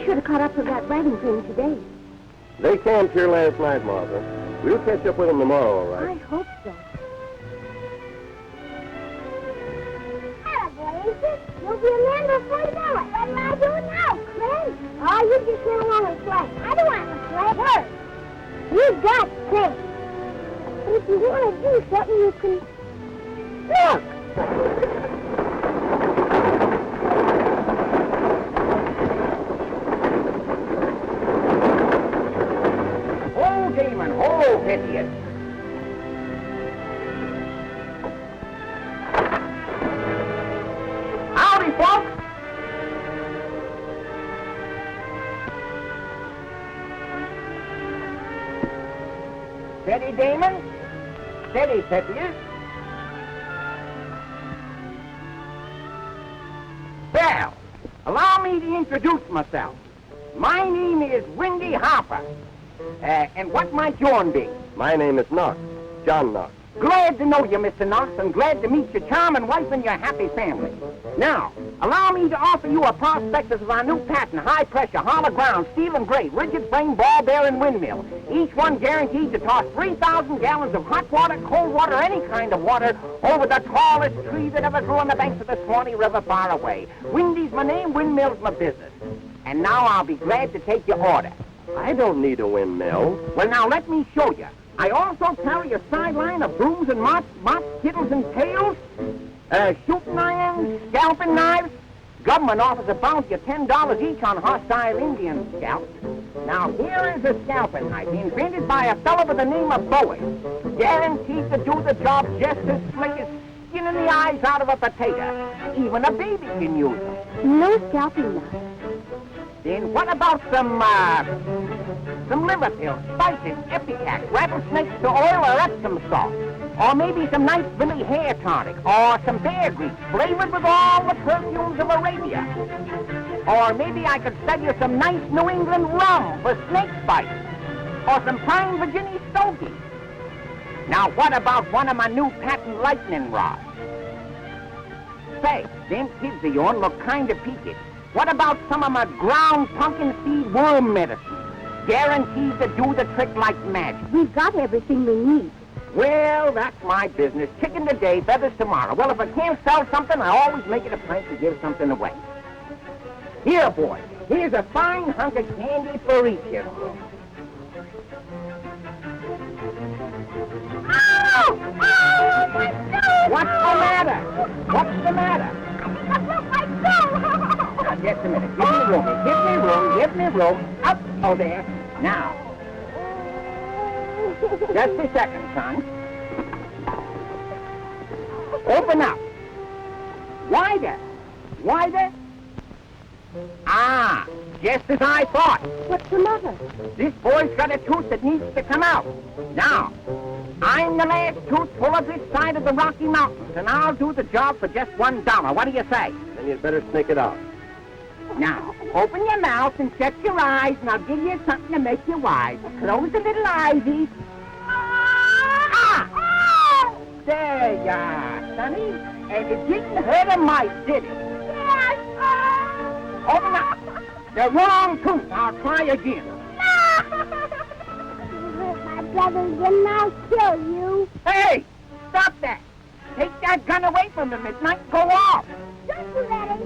should have caught up with that wagon train today. They camped here last night, Martha. We'll catch up with them tomorrow, all right? I hope so. You'll be a man before you know it. What am I doing now, Clint? Oh, you just sit along and play. I don't want to play. Work. You've got sense. But if you want to do something, you can... Look! Oh, Damon, oh, idiot. Howdy, folks. Steady, Damon. Steady, Pythias. Well, allow me to introduce myself. My name is Windy Harper. And what might yourn be? My name is Knox, John Knox. Glad to know you, Mr. Knox, and glad to meet your charming wife and your happy family. Now, allow me to offer you a prospectus of our new patent, high-pressure, hollow ground, steel and grate, rigid frame, ball-bearing windmill. Each one guaranteed to toss 3,000 gallons of hot water, cold water, any kind of water, over the tallest tree that ever grew on the banks of the Swanee River far away. Windy's my name, windmill's my business. And now I'll be glad to take your order. I don't need a windmill. Well, now, let me show you. I also carry a sideline of brooms and mops, kittles and pails, shooting irons, scalping knives. Government offers a bounty of $10 each on hostile Indian scalps. Now, here is a scalping knife invented by a fellow by the name of Bowie. Guaranteed to do the job just as slick as skinning the eyes out of a potato. Even a baby can use them. No scalping knife. Then what about some liver pills, spices, ipecac, rattlesnakes to oil or Epsom salt? Or maybe some nice Billy hair tonic, or some bear grease flavored with all the perfumes of Arabia. Or maybe I could sell you some nice New England rum for snake bite, or some prime Virginia stogie. Now what about one of my new patent lightning rods? Say, them kids of yourn look kind of peaked. What about some of my ground pumpkin seed worm medicine? Guaranteed to do the trick like magic. We've got everything we need. Well, that's my business. Chicken today, feathers tomorrow. Well, if I can't sell something, I always make it a point to give something away. Here, boy, here's a fine hunk of candy for each of you. Oh, my toe! What's the matter? What's the matter? I broke my toe! Now, just a minute. Give me room. Up. Oh, there. Now. Just a second, son. Open up. Wider. Ah, just as I thought. What's the matter? This boy's got a tooth that needs to come out. Now, I'm the last tooth full of this side of the Rocky Mountains, and I'll do the job for just $1. What do you say? Then you'd better sneak it out. Now, open your mouth and shut your eyes, and I'll give you something to make you wise. Close the little eyesies. Ah! There you are, sonny. And it didn't hurt a mite, did it? Yes! Open up. The wrong tooth. I'll try again. My brothers, and I'll kill you. Hey! Stop that! Take that gun away from him. It might go off. Don't do that.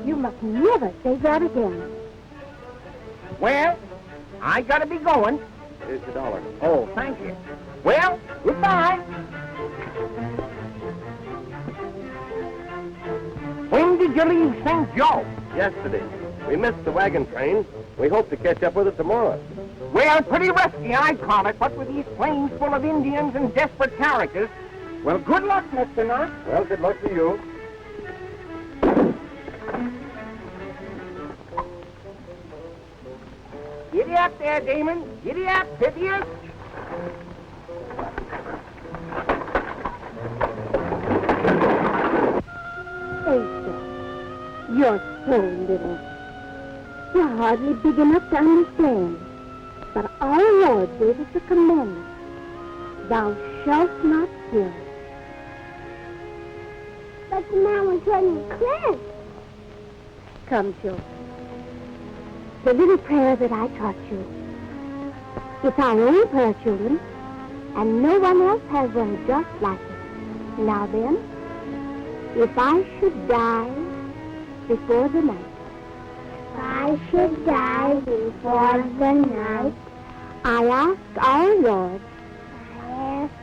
You must never say that again. Well, I gotta be going. Here's your $1. Oh, thank you. Well, goodbye. When did you leave St. Joe? Yesterday. We missed the wagon train. We hope to catch up with it tomorrow. Well, pretty risky, I'd call it, what with these plains full of Indians and desperate characters. Well, good luck, Mr. Knox. Well, good luck to you. Giddy up there, Damon. Giddy up, Pythias. Fraser, you're so little. You're hardly big enough to understand. But our Lord gave us a commandment. Thou shalt not kill. But the man was running Clint. Come, children. the little prayer that I taught you. It's our own prayer, children, and no one else has one just like it. Now then, if I should die before the night, if I should die before the night, I ask our Lord, I ask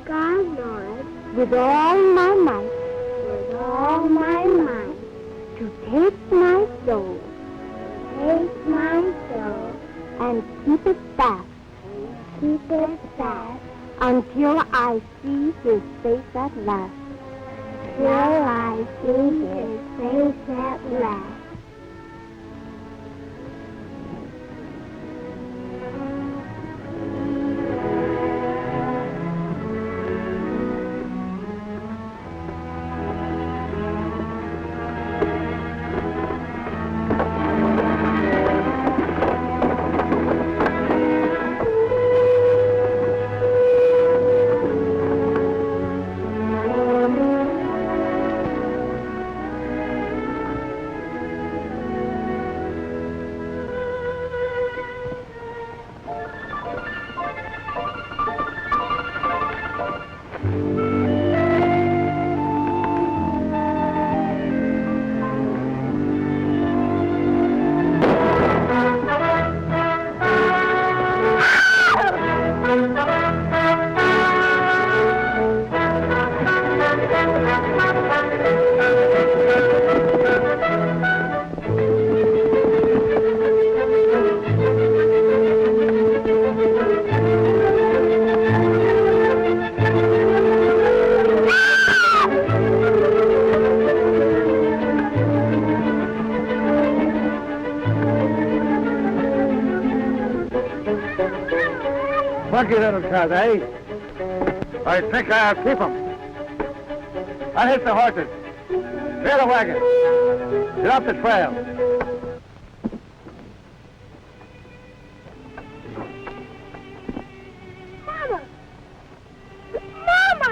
our Lord, with all my might, to take my soul, and keep it fast, until I see his face at last. Funky little cut, eh? I think I'll keep 'em. I'll hit the horses. Clear the wagon. Get off the trail. Mama! Mama!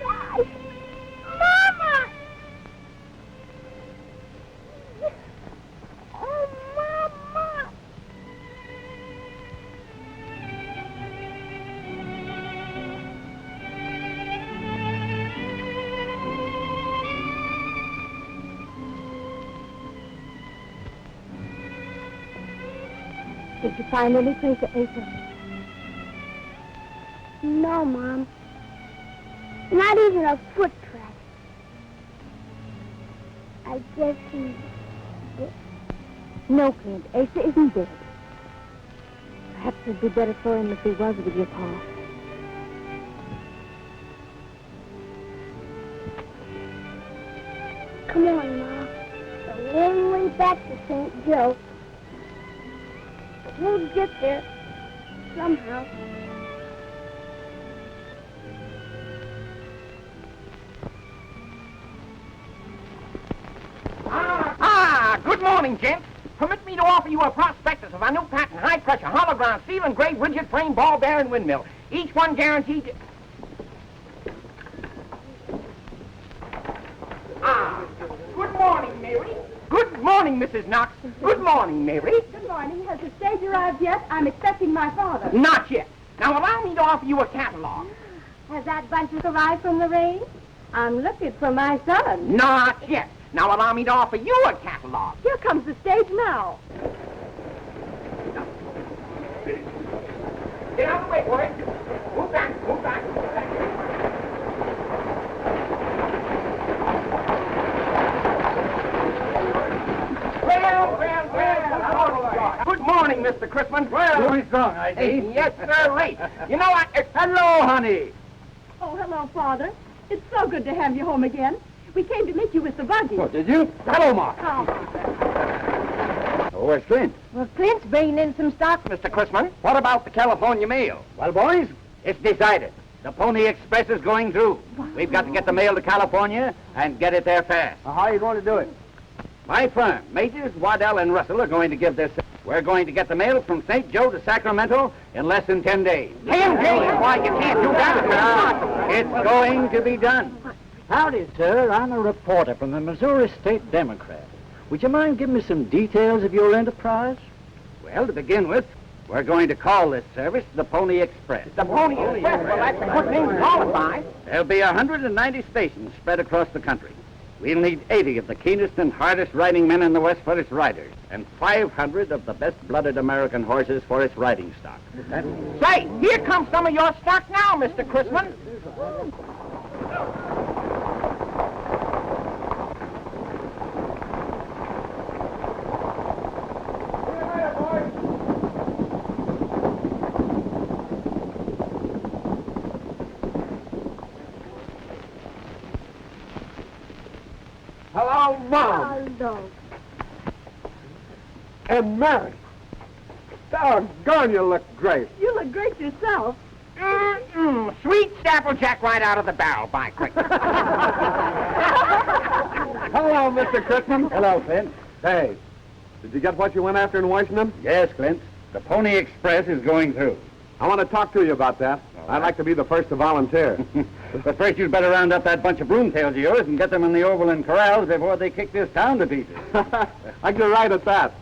Guys! Mama! Oh, Mama! Did you find any place to enter? No, Mom. Not even a foot track. I guess he's dead. No, Clint. Asa isn't dead. Perhaps it'd be better for him if he was with your pa. Come on, Ma. It's a long way back to St. Joe. We'll get there somehow. Good morning, gents. Permit me to offer you a prospectus of our new patent high-pressure hologram steel and gray rigid frame ball bearing windmill. Each one guaranteed... Good morning, Mary. Good morning, Mrs. Knox. Good morning, Mary. Good morning. Has the stage arrived yet? I'm expecting my father. Not yet. Now, allow me to offer you a catalog. Has that bunch arrived from the range? I'm looking for my son. Not yet. Now, allow me to offer you a catalog. Here comes the stage now. Get out of the way, boy. Move back, move back, move back. Well. Good morning, Mr. Crispin. Well, who's wrong, I see? Yes, sir, late. You know, Hello, honey. Oh, hello, Father. It's so good to have you home again. We came to meet you with the buggy. Oh, did you? Hello, Mark. Oh. Oh, where's Clint? Well, Clint's bringing in some stock. Mr. Crispin, what about the California mail? Well, boys, it's decided. The Pony Express is going through. We've got to get the mail to California and get it there fast. How are you going to do it? My firm, Majors, Waddell, and Russell are going to give this. We're going to get the mail from St. Joe to Sacramento in less than 10 days. 10 days? Why, you can't do that. It's going to be done. Howdy, sir. I'm a reporter from the Missouri State Democrat. would you mind giving me some details of your enterprise? Well, to begin with, we're going to call this service the Pony Express. The Pony Express, well, that's a good name to call it by. There'll be 190 stations spread across the country. We'll need 80 of the keenest and hardest riding men in the West for its riders, and 500 of the best-blooded American horses for its riding stock. Say, here comes some of your stock now, Mr. Chrisman. Hello, Mom. Hello. And Mary. Doggone, you look great. You look great yourself. Sweet Applejack right out of the barrel, by quick. Hello, Mr. Chrisman. Hello, Clint. Hey, did you get what you went after in Washington? Yes, Clint. The Pony Express is going through. I want to talk to you about that. I'd like to be the first to volunteer. But first you'd better round up that bunch of broomtails of yours and get them in the Overland corrals before they kick this town to pieces. I can right at that.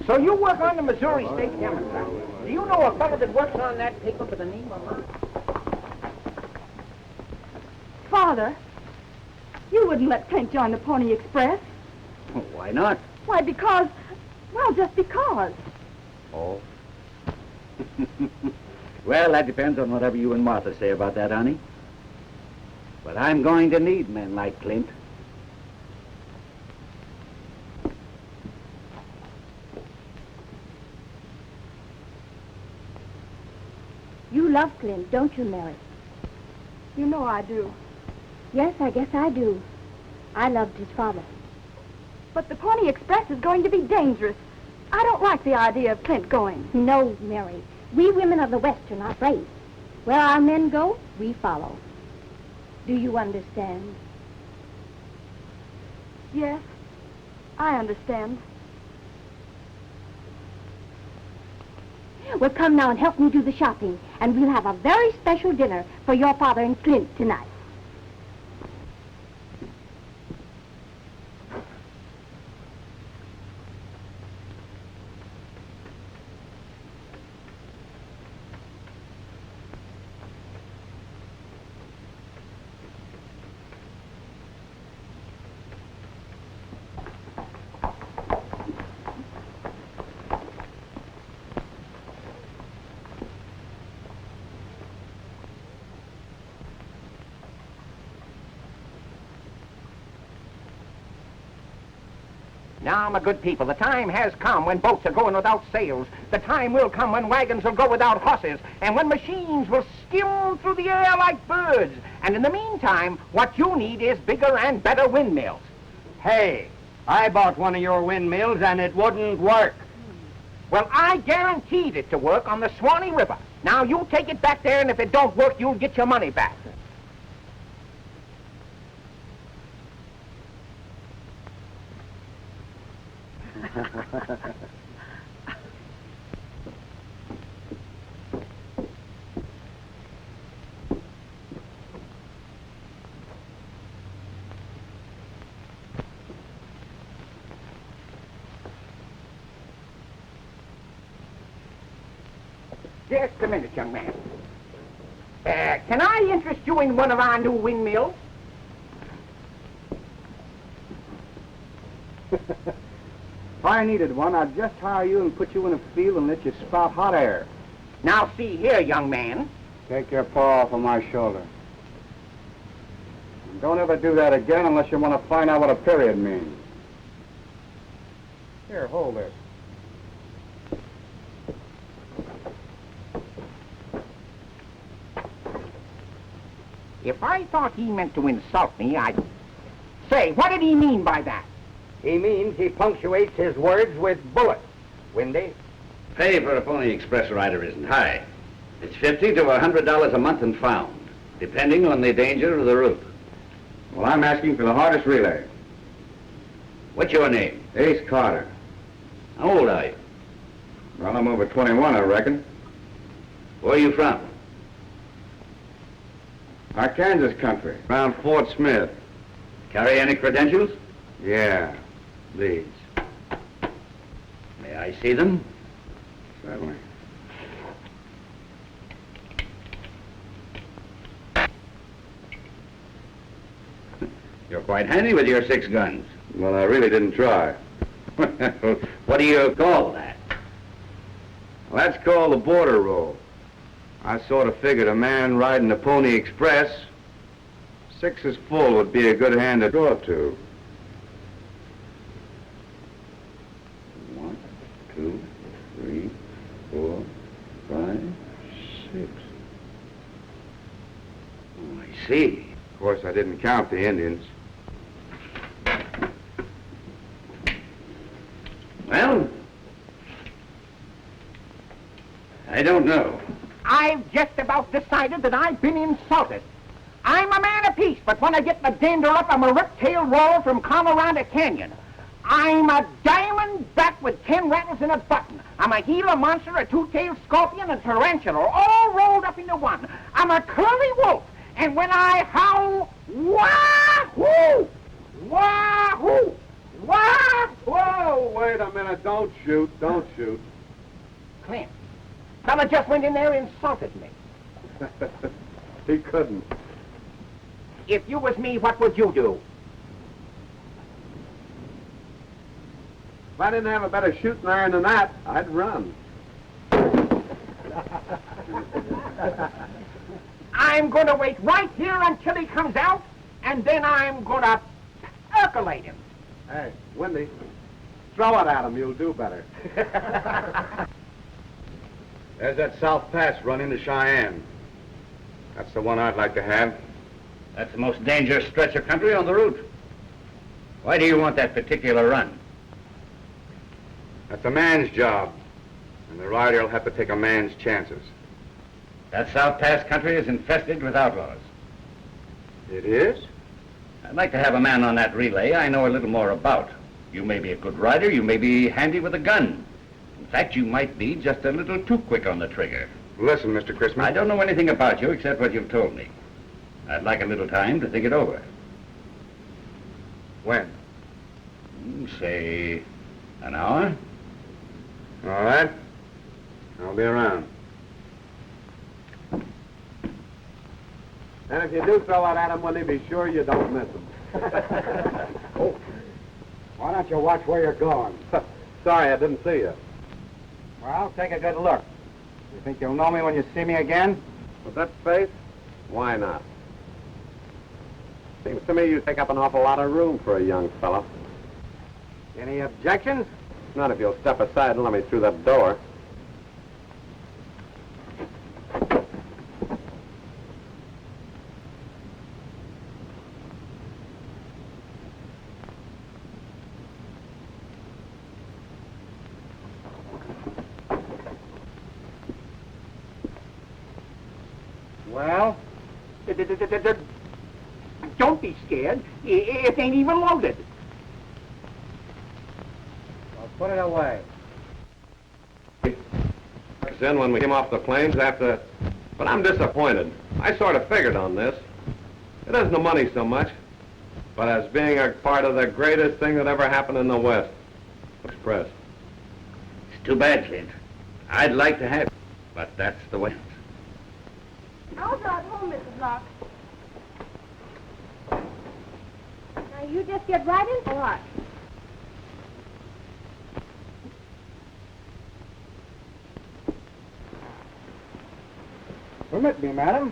So you work on the Missouri State Democrat. Do you know a fellow that works on that paper by the name of... Father, you wouldn't let Clint join the Pony Express. Oh, why not? Why, because... Well, just because. Oh. Well, that depends on whatever you and Martha say about that, honey. But I'm going to need men like Clint. You love Clint, don't you, Mary? You know I do. Yes, I guess I do. I loved his father. But the Pony Express is going to be dangerous. I don't like the idea of Clint going. No, Mary. We women of the West are not brave. Where our men go, we follow. Do you understand? Yes, I understand. Well, come now and help me do the shopping, and we'll have a very special dinner for your father and Clint tonight. Now, my good people, the time has come when boats are going without sails. The time will come when wagons will go without horses, and when machines will skim through the air like birds. And in the meantime, what you need is bigger and better windmills. Hey, I bought one of your windmills and it wouldn't work. Well, I guaranteed it to work on the Swanee River. Now, you take it back there, and if it don't work, you'll get your money back. Just a minute, young man. Can I interest you in one of our new windmills? If I needed one, I'd just hire you and put you in a field and let you spout hot air. Now, see here, young man. Take your paw off of my shoulder. And don't ever do that again unless you want to find out what a period means. Here, hold it. If I thought he meant to insult me, I'd... Say, what did he mean by that? He means he punctuates his words with bullets. Windy? Pay for a Pony Express rider isn't high. It's $50 to $100 a month and found, depending on the danger of the route. Well, I'm asking for the hardest relay. What's your name? Ace Carter. How old are you? Well, I'm over 21, I reckon. Where are you from? Arkansas country, around Fort Smith. Carry any credentials? Yeah, these. May I see them? Certainly. You're quite handy with your 6 guns. Well, I really didn't try. What do you call that? Well, that's called the border roll. I sort of figured a man riding the Pony Express, 6 full would be a good hand to draw to. 1, 2, 3, 4, 5, 6. Oh, I see. Of course, I didn't count the Indians. Well, I don't know. I've just about decided that I've been insulted. I'm a man of peace, but when I get my dander up, I'm a rip-tailed roller from Colorado Canyon. I'm a diamond bat with 10 rattles in a button. I'm a Gila monster, a 2-tailed scorpion, a tarantula, all rolled up into one. I'm a curly wolf, and when I howl, wah-hoo! Wah-hoo! Wah! Whoa, wait a minute. Don't shoot. Don't shoot. Clint, fella just went in there and insulted me. He couldn't. If you was me, what would you do? If I didn't have a better shooting iron than that, I'd run. I'm going to wait right here until he comes out, and then I'm going to percolate him. Hey, Wendy, throw it at him. You'll do better. There's that South Pass run into Cheyenne. That's the one I'd like to have. That's the most dangerous stretch of country on the route. Why do you want that particular run? That's a man's job, and the rider will have to take a man's chances. That South Pass country is infested with outlaws. It is? I'd like to have a man on that relay I know a little more about. You may be a good rider, you may be handy with a gun. In fact, you might be just a little too quick on the trigger. Listen, Mr. Christmas. I don't know anything about you except what you've told me. I'd like a little time to think it over. When? Say, an hour? All right. I'll be around. And if you do throw it at him, Wendy, be sure you don't miss him. Oh. Why don't you watch where you're going? Sorry, I didn't see you. Well, take a good look. You think you'll know me when you see me again? With that face? Why not? Seems to me you take up an awful lot of room for a young fellow. Any objections? Not if you'll step aside and let me through that door. Well? Don't be scared. It ain't even loaded. Well, put it away. Then when we came off the plains after... But I'm disappointed. I sort of figured on this. It isn't the money so much, but as being a part of the greatest thing that ever happened in the West. Express. It's too bad, Clint. I'd like to have it, but that's the way. I'll drive home, Mrs. Knox. Now, you just get right into what? Permit me, madam.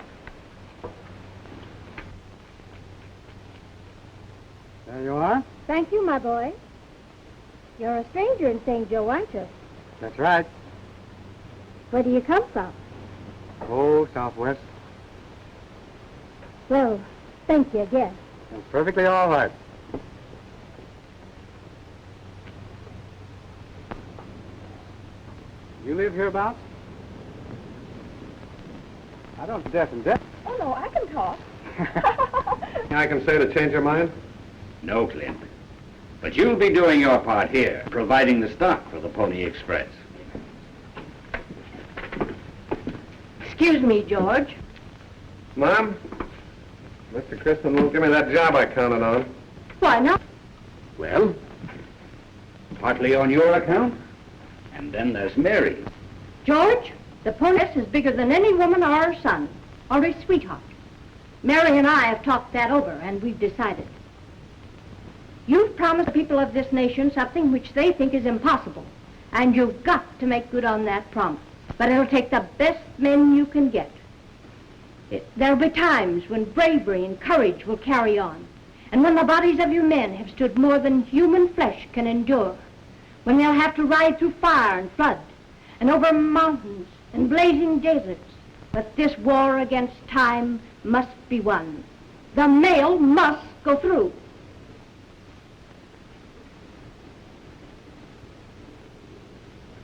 There you are. Thank you, my boy. You're a stranger in St. Joe, aren't you? That's right. Where do you come from? Oh, Southwest. Well, thank you again. That's perfectly all right. You live hereabouts? I don't deaf and deaf. Oh, no, I can talk. I can say to change your mind? No, Clint. But you'll be doing your part here, providing the stock for the Pony Express. Excuse me, George. Mom, Mr. Crispin won't give me that job I counted on. Why not? Well, partly on your account, and then there's Mary. George, the pony is bigger than any woman or her son, or his sweetheart. Mary and I have talked that over, and we've decided. You've promised the people of this nation something which they think is impossible, and you've got to make good on that promise. But it'll take the best men you can get. There'll be times when bravery and courage will carry on, and when the bodies of your men have stood more than human flesh can endure, when they'll have to ride through fire and flood, and over mountains and blazing deserts. But this war against time must be won. The mail must go through.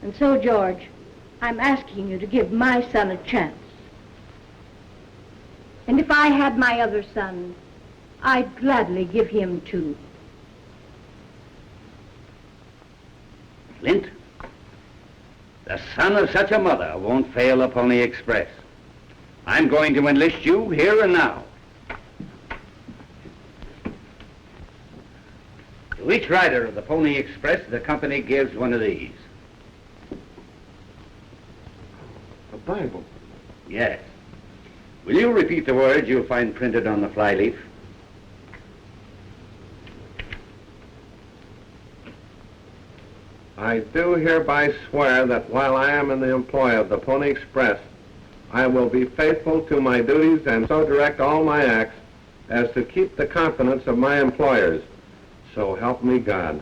And so, George, I'm asking you to give my son a chance. And if I had my other son, I'd gladly give him too. Clint, the son of such a mother won't fail a Pony Express. I'm going to enlist you here and now. To each rider of the Pony Express, the company gives one of these. A Bible? Yes. Will you repeat the words you'll find printed on the flyleaf? I do hereby swear that while I am in the employ of the Pony Express, I will be faithful to my duties and so direct all my acts as to keep the confidence of my employers. So help me God.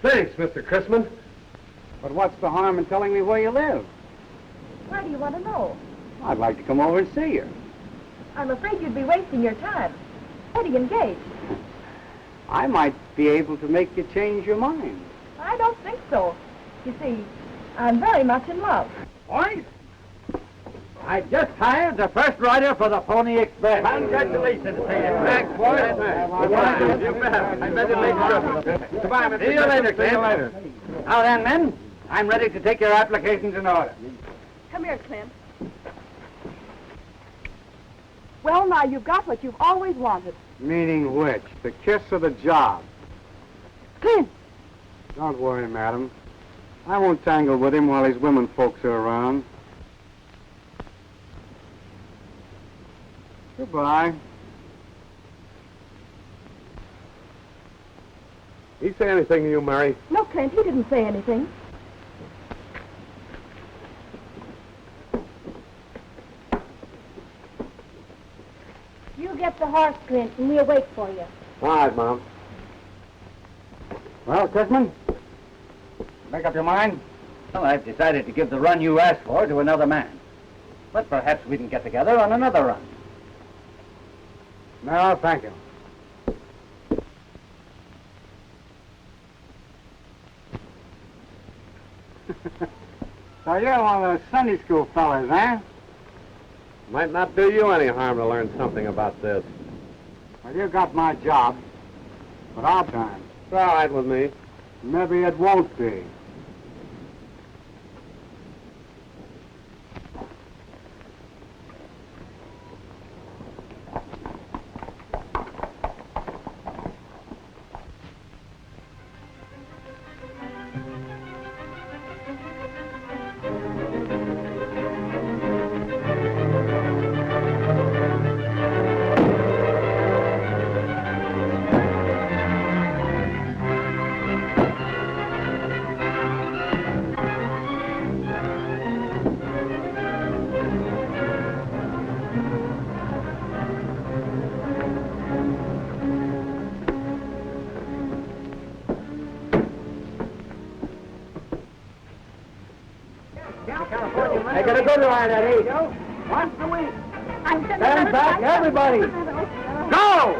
Thanks, Mr. Chrisman. But what's the harm in telling me where you live? Why do you want to know? I'd like to come over and see you. I'm afraid you'd be wasting your time. Already engaged. I might be able to make you change your mind. I don't think so. You see, I'm very much in love. Boys, I've just hired the first rider for the Pony Express. Congratulations to you. Thanks, boys. You bet. I bet it makes good. Goodbye, Mr. See you later, Clint. See you later. Now then, men, I'm ready to take your applications in order. Come here, Clint. Well, now, you've got what you've always wanted. Meaning which? The kiss or the job? Clint! Don't worry, madam. I won't tangle with him while his women folks are around. Goodbye. He say anything to you, Mary? No, Clint, he didn't say anything. You get the horse, Clint, and we'll wait for you. All right, Mom. Well, Chrisman, make up your mind? Well, I've decided to give the run you asked for to another man. But perhaps we can get together on another run. No, thank you. So you're one of those Sunday school fellas, eh? Might not do you any harm to learn something about this. Well, you got my job, but our time. It's all right with me. Maybe it won't be. I got a good ride at 8. Once a week. Stand back, everybody. Go!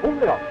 Hold it up.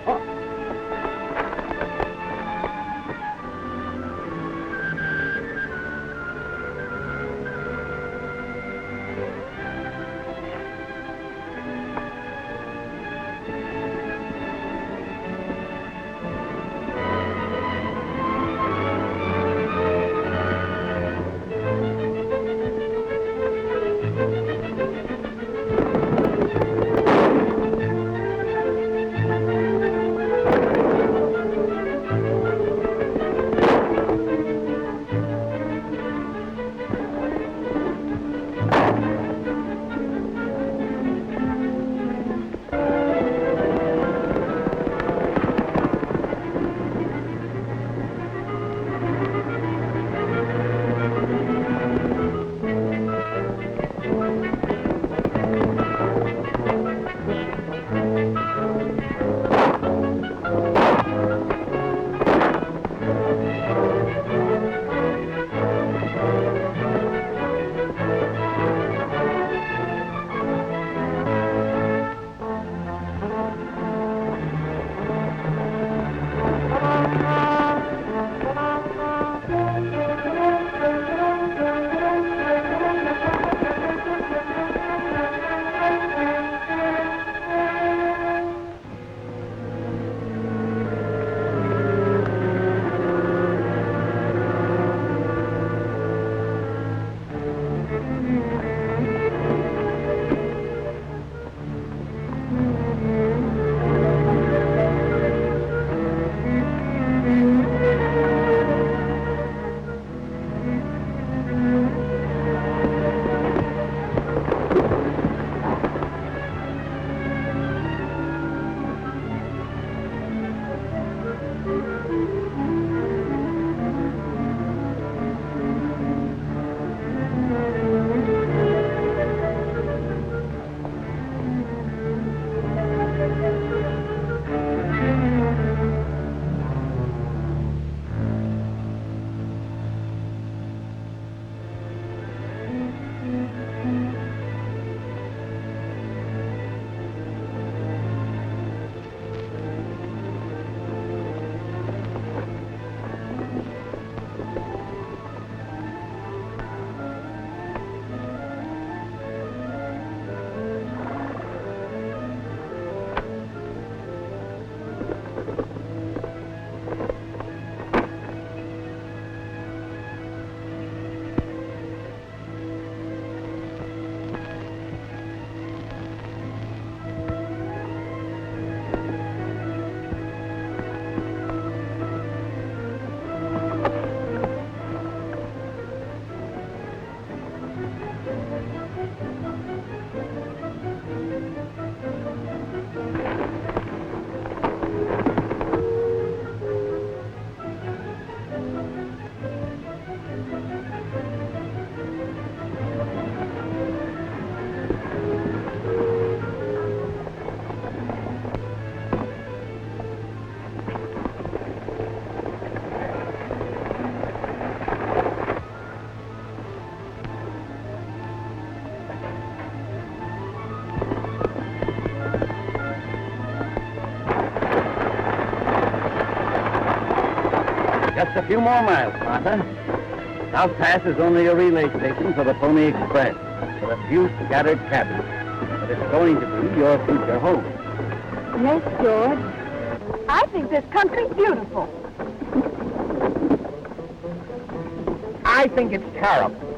Just a few more miles, Martha. South Pass is only a relay station for the Pony Express, with a few scattered cabins. But it's going to be your future home. Yes, George. I think this country's beautiful. I think it's terrible.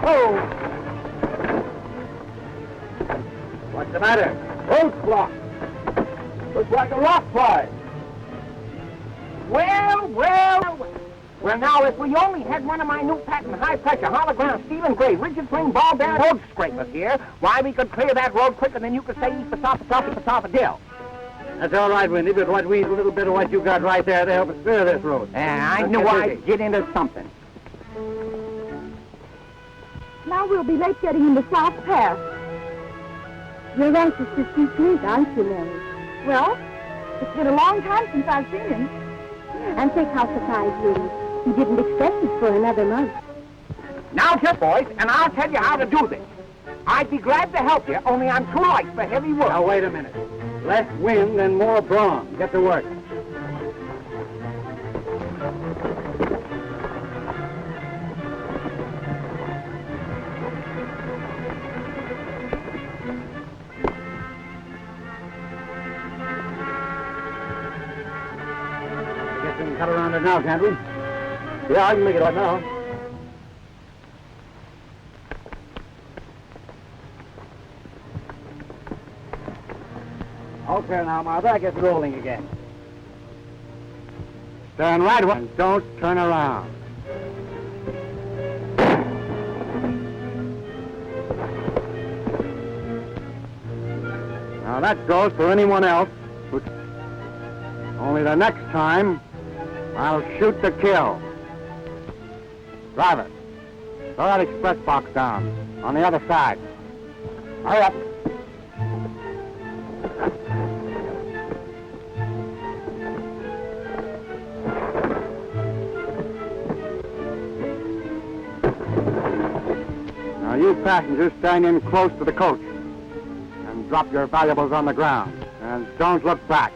Oh! What's the matter? Road's blocked. Looks like a rock slide. Well, now, if we only had one of my new patent high-pressure hologram steel and gray rigid frame ball bearing road scrapers here, why, we could clear that road quicker than you could say dill. That's all right, Windy, but what we need a little bit of what you got right there to help us clear this road. Yeah, I knew I'd get into something. Now we'll be late getting in the South Pass. You're anxious to see Clint, aren't you, Mary? Well, it's been a long time since I've seen him. And think how surprised he is. He didn't expect it for another month. Now, just boys, and I'll tell you how to do this. I'd be glad to help you, only I'm too light for heavy work. Now, wait a minute. Less wind and more brawn. Get to work. Guess we can cut around it now, can't we? Yeah, I can make it right now. Okay, now, Martha, get rolling again. Turn right and don't turn around. Now, that goes for anyone else. Only the next time, I'll shoot to kill. Driver, throw that express box down on the other side. Hurry up. Now, you passengers stand in close to the coach and drop your valuables on the ground. And don't look back.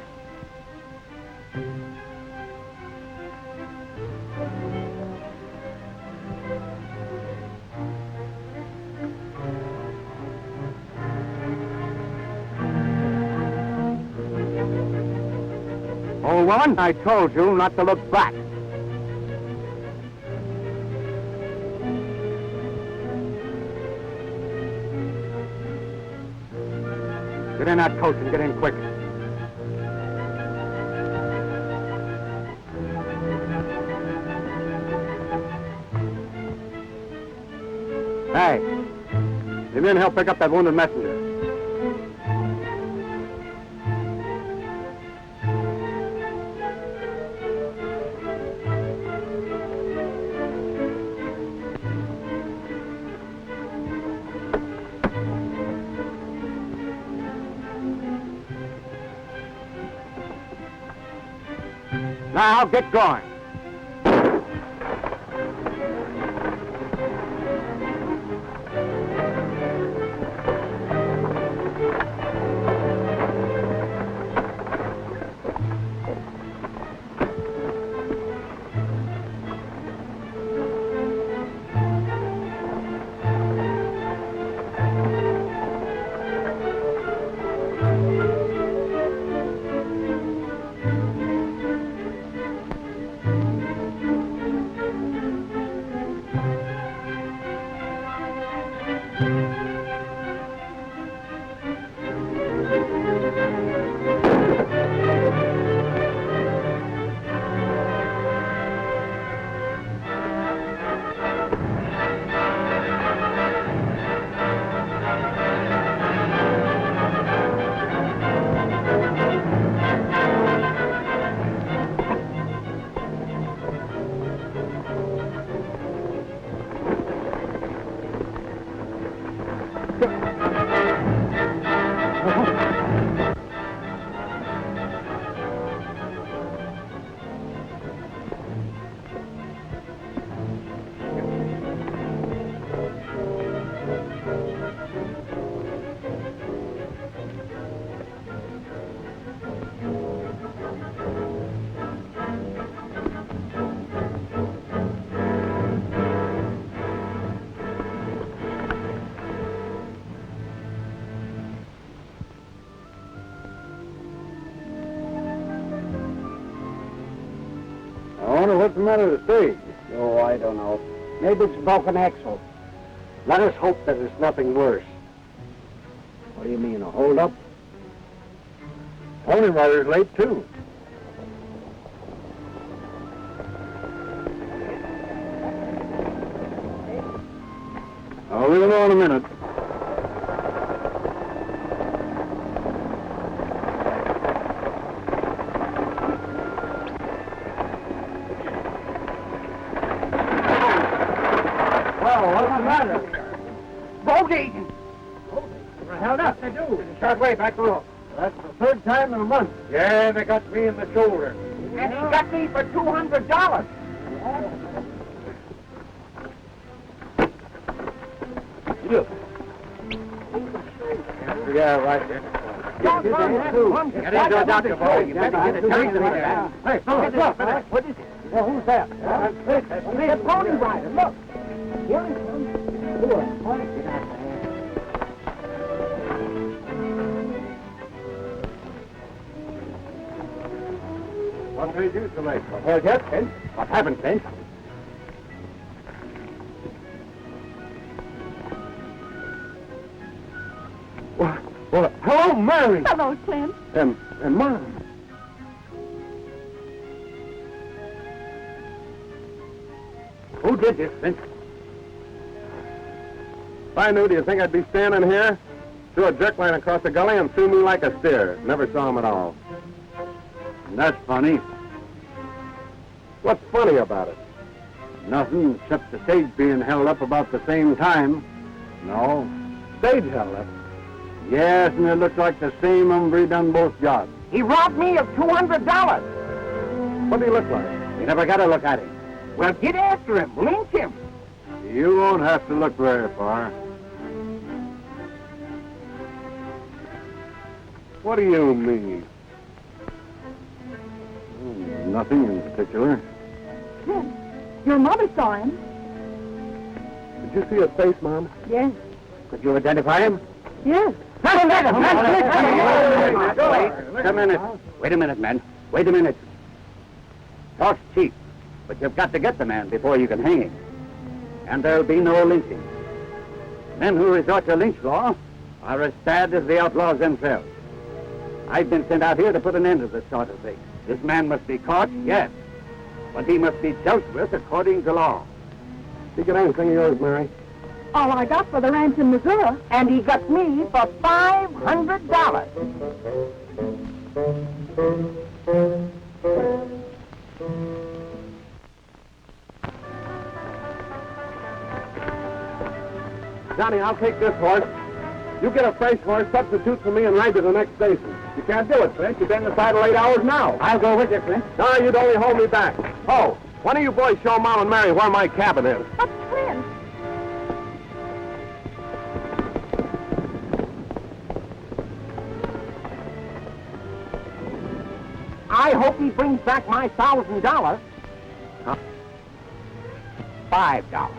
Old woman, I told you not to look back. Get in that coach and get in quick. Hey, you men help pick up that wounded messenger. Now, get going. What's the matter with the stage? Oh, I don't know. Maybe it's a broken axle. Let us hope that it's nothing worse. What do you mean, a hold-up? Pony Rider's late, too. We'll know in a minute. Well, what's the matter? Bogey! We're held up. They do. Short way, back below. That's the third time in a month. Yeah, they got me in the shoulder. And he got me for $200. You. Yeah, right there. Get into a doctor, boy. You better get it turned to me there. Hey, look. What is it? Well, who's that? The Pony Rider. Look. Here he comes. Get out there. What made you so late? Well, yes, Clint. What happened, Clint? Well, hello, Marion. Hello, Clint. And Mom. Who did this, Clint? If I knew, do you think I'd be standing here? Threw a jerk line across the gully and threw me like a steer. Never saw him at all. That's funny. What's funny about it? Nothing except the stage being held up about the same time. No. Stage held up. Yes, and it looks like the same hombre done both jobs. He robbed me of $200. What do he look like? You never got to look at him. Well, get after him. Lynch him. You won't have to look very far. What do you mean? Nothing in particular. Clint, your mother saw him. Did you see his face, Mom? Yes. Could you identify him? Yes. Wait a minute. Wait a minute, man. Wait a minute. Talk's cheap, but you've got to get the man before you can hang him. And there'll be no lynching. Men who resort to lynch law are as bad as the outlaws themselves. I've been sent out here to put an end to this sort of thing. This man must be caught, yes, but he must be dealt with according to law. Did you get anything of yours, Mary? All I got for the ranch in Missouri. And he got me for $500. Johnny, I'll take this horse. You get a fresh horse, substitute for me, and ride to the next station. You can't do it, Clint. You've been inside of late hours now. I'll go with you, Clint. No, you'd only hold me back. Oh, why don't you boys show Mom and Mary where my cabin is? But Clint. I hope he brings back my $1,000. $5.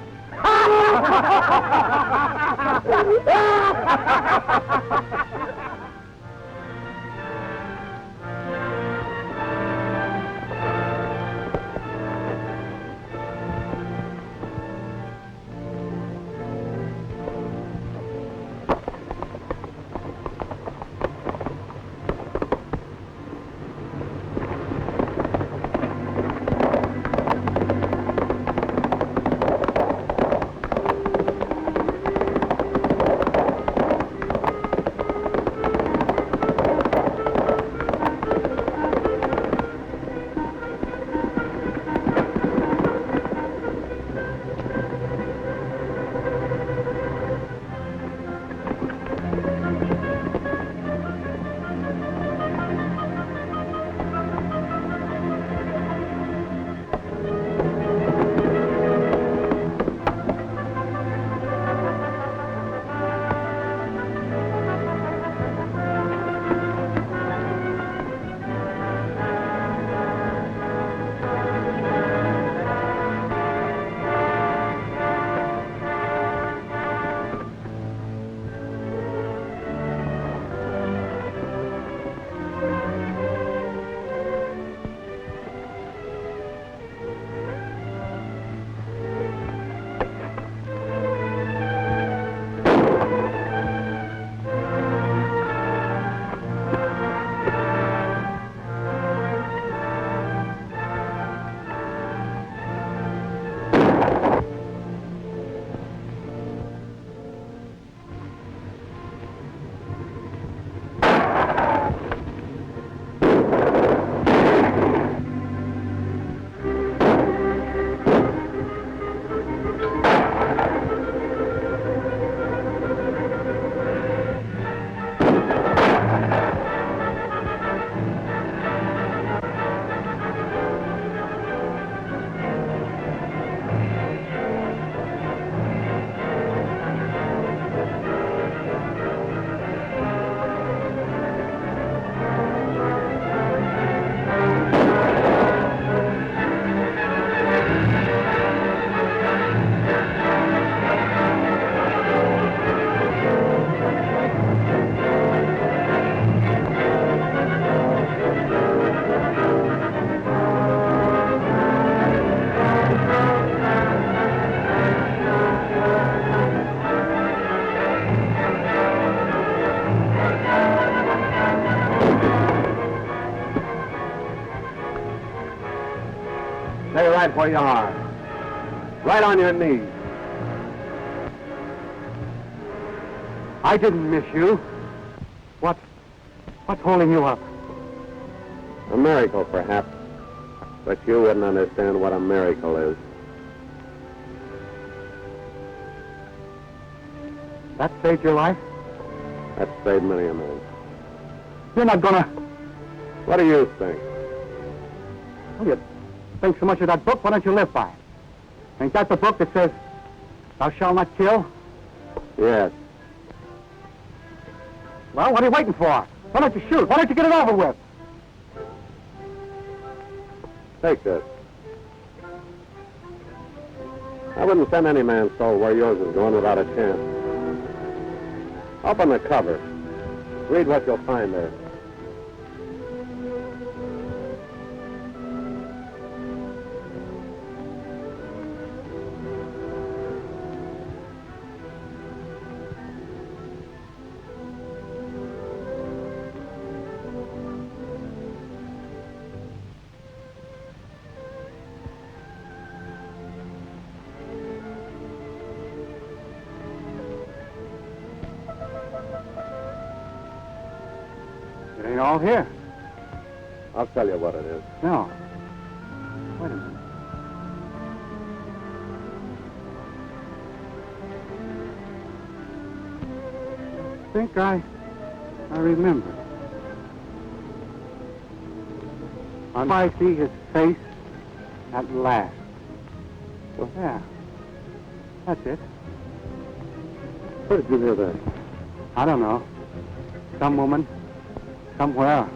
right where you are. Right on your knees. I didn't miss you. What's holding you up? A miracle, perhaps. But you wouldn't understand what a miracle is. That saved your life? That saved many a man. You're not gonna... What do you think? Well, you think so much of that book, why don't you live by it? Ain't that the book that says, thou shalt not kill? Yes. Well, what are you waiting for? Why don't you shoot? Why don't you get it over with? Take this. I wouldn't send any man's soul where yours is going without a chance. Open the cover. Read what you'll find there. It ain't all here. I'll tell you what it is. No. Wait a minute. I think I remember. I see his face at last. Well, yeah. That's it. Where did you hear that? I don't know. Some woman, somewhere.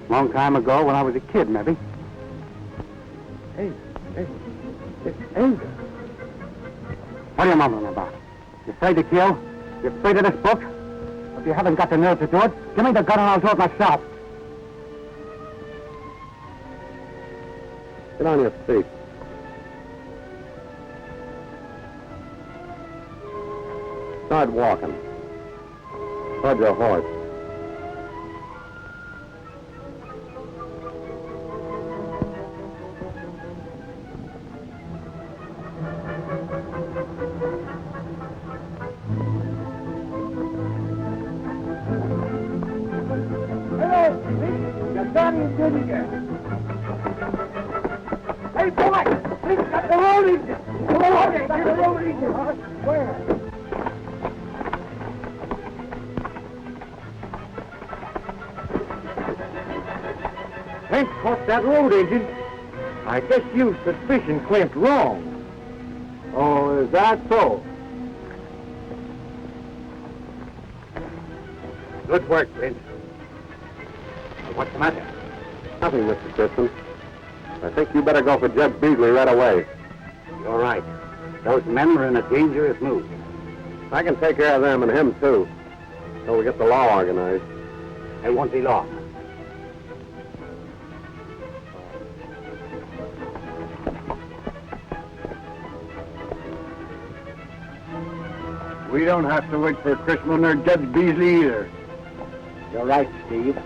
Long time ago when I was a kid, maybe. Hey, it's anger. What are you mumbling about? You afraid to kill? You afraid of this book? If you haven't got the nerve to do it, give me the gun and I'll do it myself. Get on your feet. Start walking. Toward your horse. Hey, boy! He's got the road in you! Come on, get the road in you, huh? Where? Clint caught that road agent. I guess you suspicion Clint wrong. Oh, is that so? Good work, Clint. What's the matter? Nothing, Mr. Gibson. I think you better go for Judge Beasley right away. You're right. Those men are in a dangerous mood. I can take care of them and him, too. Till we get the law organized. They won't be long. We don't have to wait for Christmas or Judge Beasley either. You're right, Steve.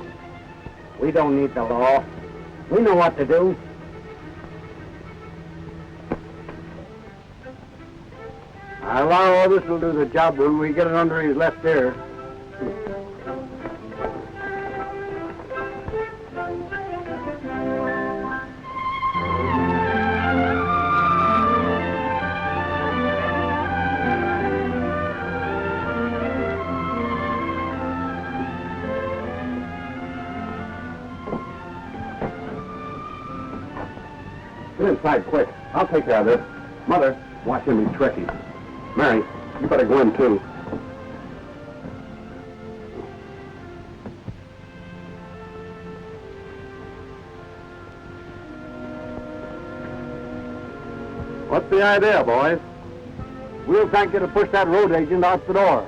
We don't need the law. We know what to do. I allow this will do the job when we get it under his left ear. Get inside, quick. I'll take care of this. Mother, watch him. He's tricky. Mary, you better go in, too. What's the idea, boys? We'll thank you to push that road agent out the door.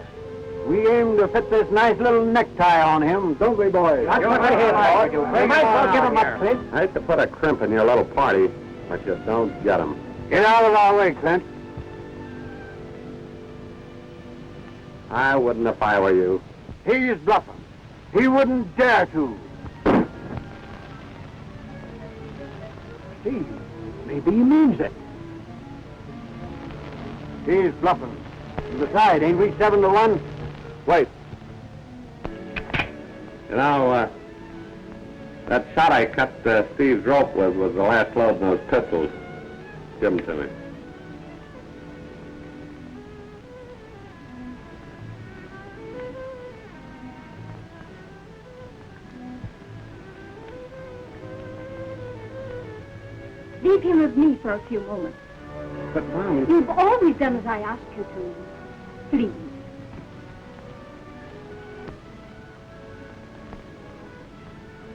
We aim to fit this nice little necktie on him, don't we, boys? That's what I hear, boys. We might as well give him a Clint. I hate to put a crimp in your little party, but you don't get him. Get out of our way, Clint. I wouldn't if I were you. He's bluffing. He wouldn't dare to. Steve, Maybe he means it. He's bluffing. Besides, ain't we 7-1? Wait. You know, that shot I cut Steve's rope with was the last load in those pistols. Give them to me. Leave him with me for a few moments. But, Mom... You've always done as I asked you to. Please.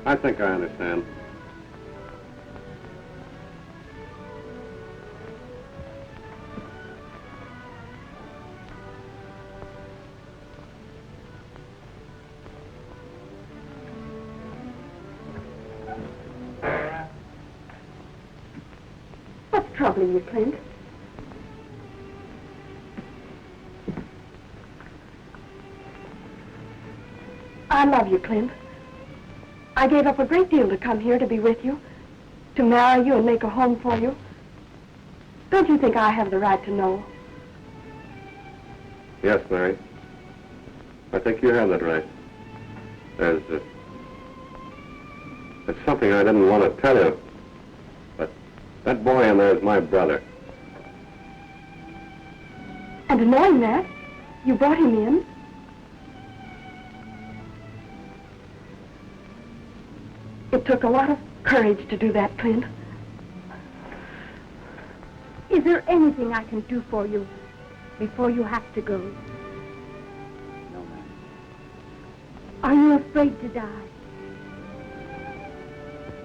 I think I understand. What's troubling you, Clint? I love you, Clint. I gave up a great deal to come here to be with you, to marry you and make a home for you. Don't you think I have the right to know? Yes, Mary. I think you have that right. There's something I didn't want to tell you, but that boy in there is my brother. And knowing that, you brought him in? It took a lot of courage to do that, Clint. Is there anything I can do for you before you have to go? No, ma'am. Are you afraid to die?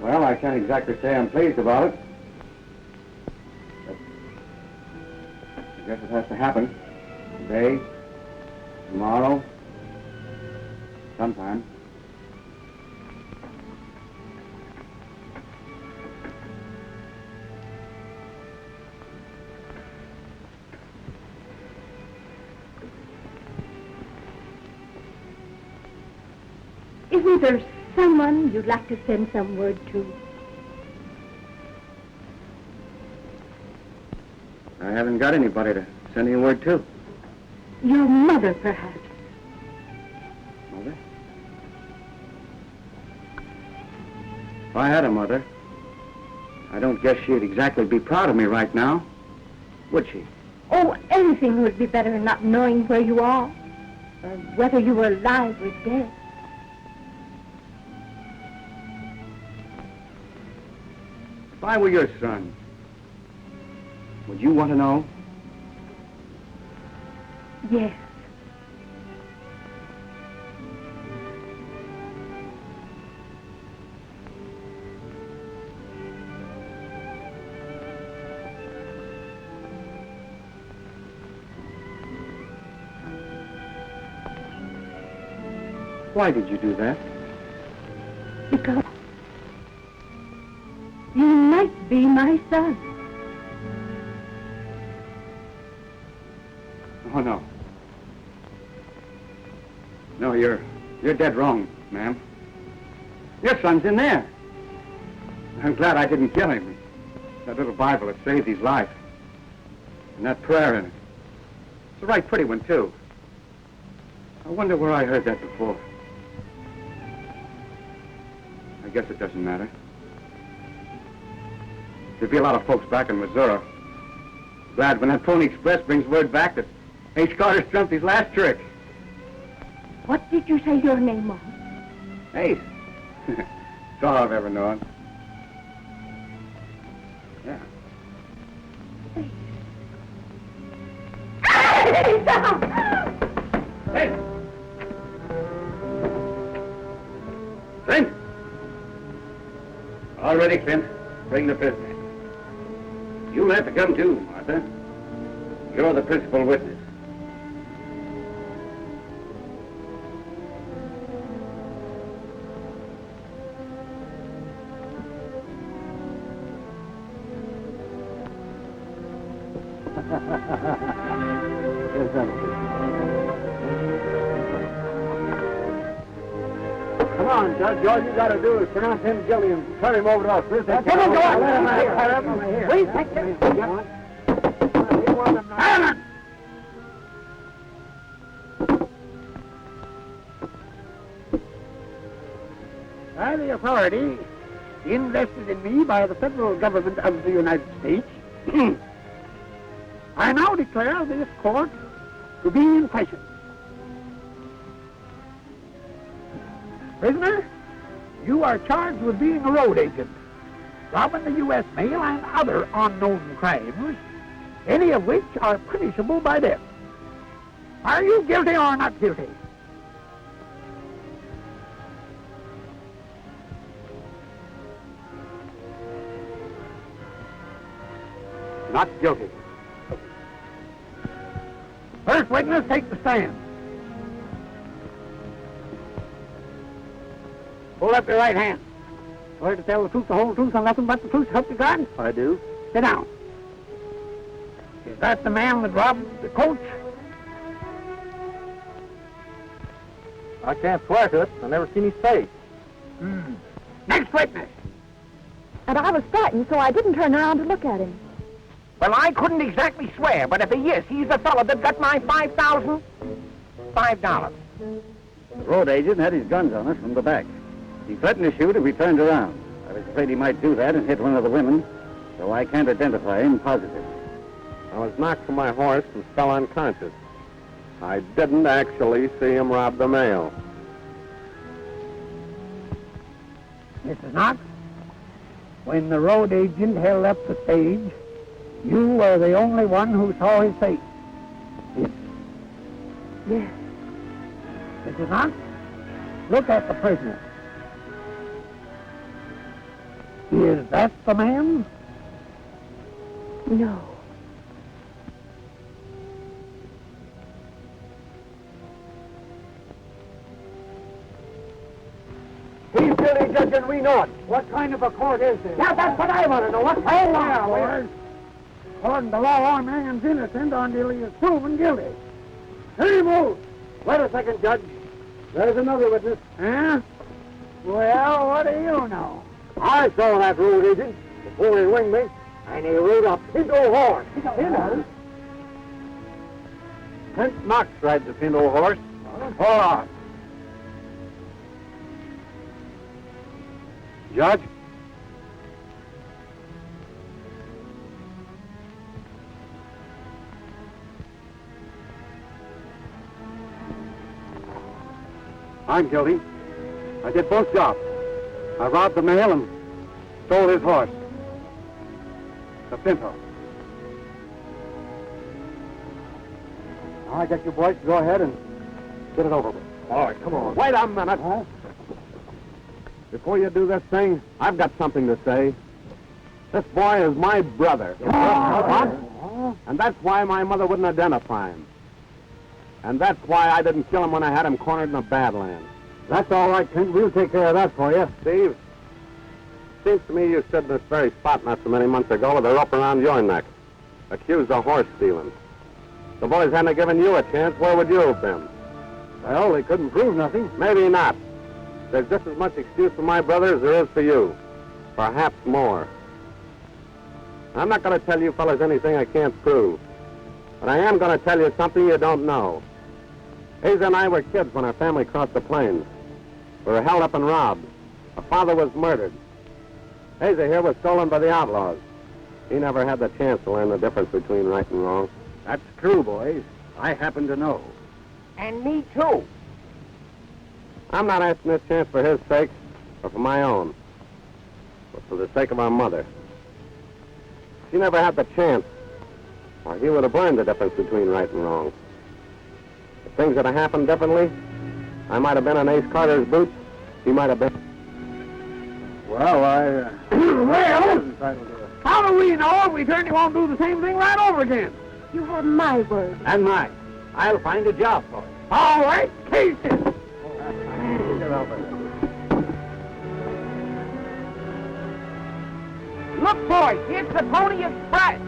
Well, I can't exactly say I'm pleased about it. But I guess it has to happen. Today, tomorrow, sometime. Isn't there someone you'd like to send some word to? I haven't got anybody to send any word to. Your mother, perhaps. Mother? If I had a mother, I don't guess she'd exactly be proud of me right now, would she? Oh, anything would be better than not knowing where you are, or whether you were alive or dead. If I were your son, would you want to know? Yes. Why did you do that? Because you might be my son. Oh, no. No, you're dead wrong, ma'am. Your son's in there. I'm glad I didn't kill him. That little Bible that saved his life. And that prayer in it. It's a right pretty one, too. I wonder where I heard that before. I guess it doesn't matter. There'll be a lot of folks back in Missouri. Glad when that Pony Express brings word back that Ace Carter's trumped his last trick. What did you say your name was? Ace. It's all I've ever known. Yeah. Hey! Clint! All ready, Clint. Bring the prisoner. You'll have to come too, Martha. You're the principal witness. Come on, Judge. All you got to do is pronounce him guilty and turn him over to us. Come on, go on. Let him here. Please, take him. Silence! By the authority invested in me by the federal government of the United States, I now declare this court to be in session. Prisoner, you are charged with being a road agent, robbing the U.S. mail and other unknown crimes, any of which are punishable by death. Are you guilty or not guilty? Not guilty. First witness, take the stand. Hold up your right hand. Swear to tell the truth, the whole truth, and nothing but the truth, help you God? I do. Sit down. Is that the man that robbed the coach? I can't swear to it. I've never seen his face. Next witness. And I was frightened, so I didn't turn around to look at him. Well, I couldn't exactly swear, but if he is, he's the fellow that got my $5,005. The road agent had his guns on us from the back. He threatened to shoot if we turned around. I was afraid he might do that and hit one of the women, so I can't identify him positive. I was knocked from my horse and fell unconscious. I didn't actually see him rob the mail. Mrs. Knox, when the road agent held up the stage, you were the only one who saw his face. Yes. Yes. Mrs. Knox, look at the prisoner. Is that the man? No. He's guilty, Judge, and we know it. What kind of a court is this? Yeah, that's what I want to know. What kind of court? According to law, a man's innocent until he is proven guilty. Here he moves. Wait a second, Judge. There's another witness. Huh? Well, what do you know? I saw that road agent before he winged me, and he rode a pinto horse. Pinto? Clint Knox rides a pinto horse. Hold on. Judge? I'm guilty. I did both jobs. I robbed the mail and stole his horse. The pinto. Now I guess you boys can go ahead and get it over with. All right, come on. Wait a minute. Huh? Before you do this thing, I've got something to say. This boy is my brother. What? And that's why my mother wouldn't identify him. And that's why I didn't kill him when I had him cornered in the Badlands. That's all right, Clint. We'll take care of that for you. Steve, seems to me you stood in this very spot not so many months ago with a rope around your neck, accused of horse stealing. The boys hadn't given you a chance, where would you have been? Well, they couldn't prove nothing. Maybe not. There's just as much excuse for my brother as there is for you. Perhaps more. I'm not going to tell you fellas anything I can't prove. But I am going to tell you something you don't know. Hazel and I were kids when our family crossed the plains. We were held up and robbed. Our father was murdered. Hazel here was stolen by the outlaws. He never had the chance to learn the difference between right and wrong. That's true, boys. I happen to know. And me too. I'm not asking this chance for his sake or for my own, but for the sake of our mother. She never had the chance, or he would have learned the difference between right and wrong. If things had happened differently, I might have been in Ace Carter's boots. He might have been. Well, well, how do we know if we certainly won't do the same thing right over again? You have my word. And mine. I'll find a job for it. All right, cases. Look, boys, here's the Pony Express.